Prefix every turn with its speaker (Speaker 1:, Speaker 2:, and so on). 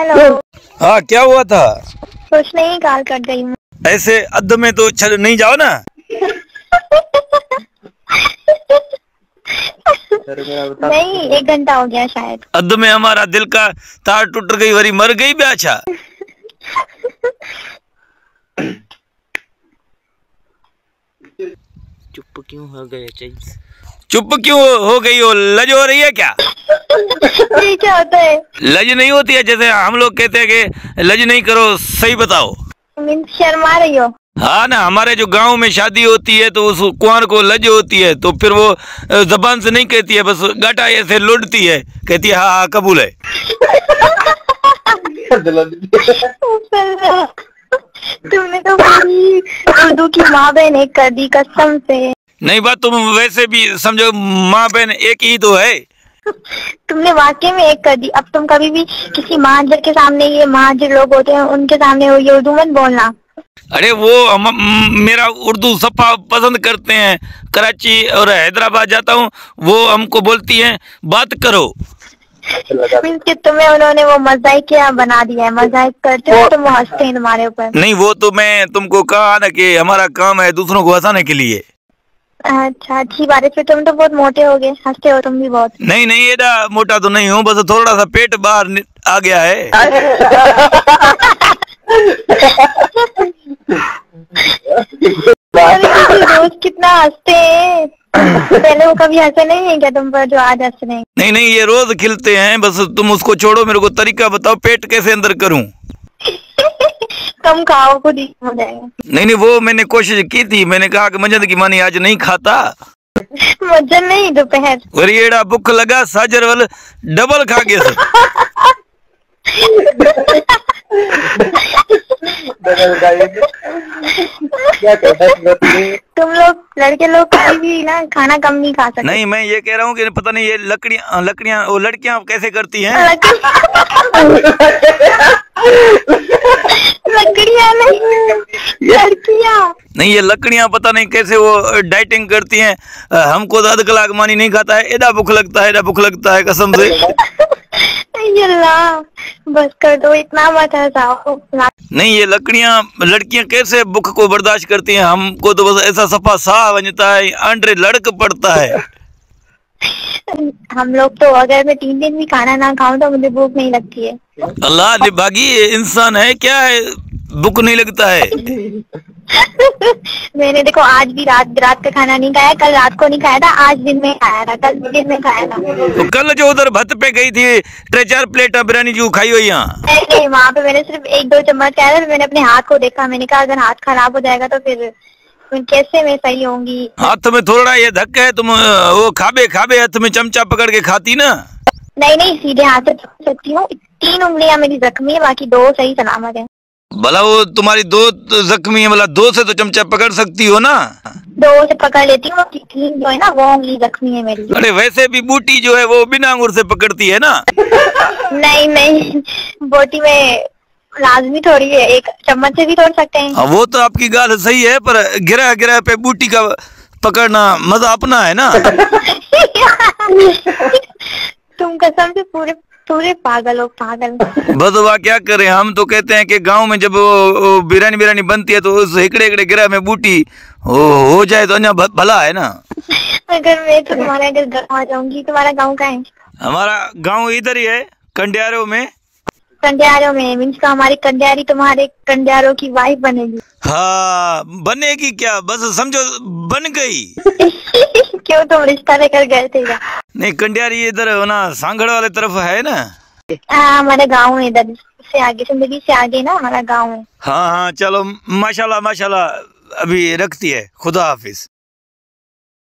Speaker 1: Hello.
Speaker 2: हाँ, क्या हुआ था?
Speaker 1: कुछ नहीं, कॉल कट गई हूँ।
Speaker 2: ऐसे अद्ध में तो चल नहीं जाओ ना।
Speaker 1: नहीं, 1 घंटा हो गया शायद।
Speaker 2: अद्ध में हमारा दिल का तार टूट गई, वरी मर गई ब्याचा।
Speaker 3: चुप क्यों हो गए?
Speaker 2: चुप क्यों हो गई हो? लज हो रही है क्या?
Speaker 1: ये क्या होता है?
Speaker 2: लज नहीं होती है, जैसे हम लोग कहते हैं कि लज नहीं करो, सही बताओ।
Speaker 1: मीन्स शर्मा रही हो?
Speaker 2: हाँ ना, हमारे जो गांव में शादी होती है तो उस कुंवर को लज होती है, तो फिर वो जबान से नहीं कहती है, बस गाटा ऐसे लौटती है, कहती है हाँ हाँ कबूल है।
Speaker 1: तुमने तो पूरी उर्दू की माँ बहन एक कर दी कसम से।
Speaker 2: नहीं बात, तुम वैसे भी समझो माँ बहन एक ही तो है।
Speaker 1: तुमने वाकई में एक कर दी। अब तुम कभी भी किसी महाजर के सामने, ये महाजर लोग होते हैं उनके सामने हो ये उर्दू मत बोलना।
Speaker 2: अरे वो मेरा उर्दू सफा पसंद करते हैं। कराची और हैदराबाद जाता हूँ, वो हमको बोलती हैं बात करो।
Speaker 1: मीन्स कि तुम्हें उन्होंने वो मजाक क्या बना दिया है, मजाक करते हो तुम, वो हंसते हैं तुम्हारे ऊपर।
Speaker 2: नहीं, वो तो मैं तुमको कहा ना कि हमारा काम है दूसरों को हंसाने के लिए।
Speaker 1: अच्छा, अच्छी बात है। फिर तुम तो बहुत मोटे हो गए, हंसते हो तुम भी बहुत।
Speaker 2: नहीं नहीं, एडा मोटा तो नहीं हूँ, बस थोड़ा सा पेट बाहर आ गया है। रोज कितना हंसते हैं। पहले वो कभी हंसे नहीं है क्या तुम पर जो आज हंस रहे हैं? नहीं नहीं, ये रोज खिलते हैं, बस तुम उसको छोड़ो, मेरे को तरीका बताओ पेट कैसे अंदर करूं।
Speaker 1: कम खाओ, खुद ही हो जाएगा।
Speaker 2: नहीं नहीं, वो मैंने कोशिश की थी, मैंने कहा कि मंजन की मानी आज नहीं खाता।
Speaker 1: मजन नहीं, दोपहर।
Speaker 2: और एड़ा भूख लगा साजर वाल डबल खा गया सब।
Speaker 1: तुम लोग लड़के लोग कभी भी ना खाना कम नहीं खा सकते।
Speaker 2: नहीं, मैं ये कह रहा हूँ कि पता नहीं ये लकड़ियाँ वो लड़कियाँ कैसे करती हैं।
Speaker 1: लकड़ियाँ नहीं, लड़कियाँ।
Speaker 2: नहीं, ये लकड़ियाँ पता नहीं कैसे वो डाइटिंग करती हैं। हमको तो आध कलाक मानी नहीं खाता है, एड़ा भूख लगता है, एड़ा भूख लगता है कसम से।
Speaker 1: अल्लाह, बस कर दो, इतना मत हंसाओ।
Speaker 2: नहीं, ये लड़कियां कैसे भूख को बर्दाश्त करती हैं? हमको तो बस ऐसा सफा साह बनता है, अंडे लड़क पड़ता है।
Speaker 1: हम लोग तो अगर मैं 3 दिन भी खाना ना खाऊं तो मुझे भूख नहीं लगती है।
Speaker 2: अल्लाह निभागी इंसान है क्या है, भूख नहीं लगता है।
Speaker 1: मैंने देखो आज भी रात का खाना नहीं खाया, कल रात को नहीं खाया था, आज दिन में खाया था, कल दिन में खाया था।
Speaker 2: तो कल जो उधर भत पे गई थी 3-4 प्लेट बिरयानी जो खाई हुई यहाँ।
Speaker 1: नहीं, वहाँ पे मैंने सिर्फ 1-2 चम्मच खाया था। मैंने अपने हाथ को देखा, मैंने कहा अगर हाथ खराब हो जाएगा तो फिर कैसे मैं सही होंगी।
Speaker 2: हाथ में थोड़ा ये धक्का है, तुम वो खाबे हाथ में चमचा पकड़ के खाती ना।
Speaker 1: नहीं, सीधे हाथ से पकड़ सकती हूँ। 3 उंगलियां मेरी जख्मी है, बाकी 2 सही सलामत है।
Speaker 2: भला वो तुम्हारी 2 जख्मी है, भला 2 से तो चमचा पकड़ सकती हो ना।
Speaker 1: 2 से पकड़ लेती हूँ, जो है ना वो उंगली जख्मी है मेरी।
Speaker 2: अरे वैसे भी बूटी जो है वो बिना अंगूर से पकड़ती है ना।
Speaker 1: नहीं, बोटी में लाजमी थोड़ी है, एक चम्मच से भी तोड़ सकते हैं।
Speaker 2: वो तो आपकी गाल सही है, पर गिरा पे बूटी का पकड़ना मजा अपना है ना।
Speaker 1: तुम कसम से पूरे पागल हो, पागल।
Speaker 2: बस वाह, क्या करें, हम तो कहते हैं कि गांव में जब वो बिरयानी बनती है तो उस हिकड़े गिरा में बूटी हो जाए तो अन्य भला है ना।
Speaker 1: अगर मैं तुम्हारे अगर गाँव आ जाऊंगी, तुम्हारा गाँव कहाँ है?
Speaker 2: हमारा गांव इधर ही है, कंडियारों में।
Speaker 1: कंडियारों में मीन्स का हमारी कंडियारी तुम्हारे कंडियारों की वाइफ बनेगी।
Speaker 2: हाँ, बनेगी क्या, बस समझो बन गई।
Speaker 1: क्यों, तुम रिश्ता लेकर गए थे क्या?
Speaker 2: नहीं, कंडियारी इधर ना सांगड़ वाले तरफ है ना।
Speaker 1: हमारे गाँव है इधर से आगे, जिंदगी से आगे ना हमारा गाँव है।
Speaker 2: हाँ हाँ, चलो माशाल्लाह माशाल्लाह, अभी रखती है, खुदा हाफिज।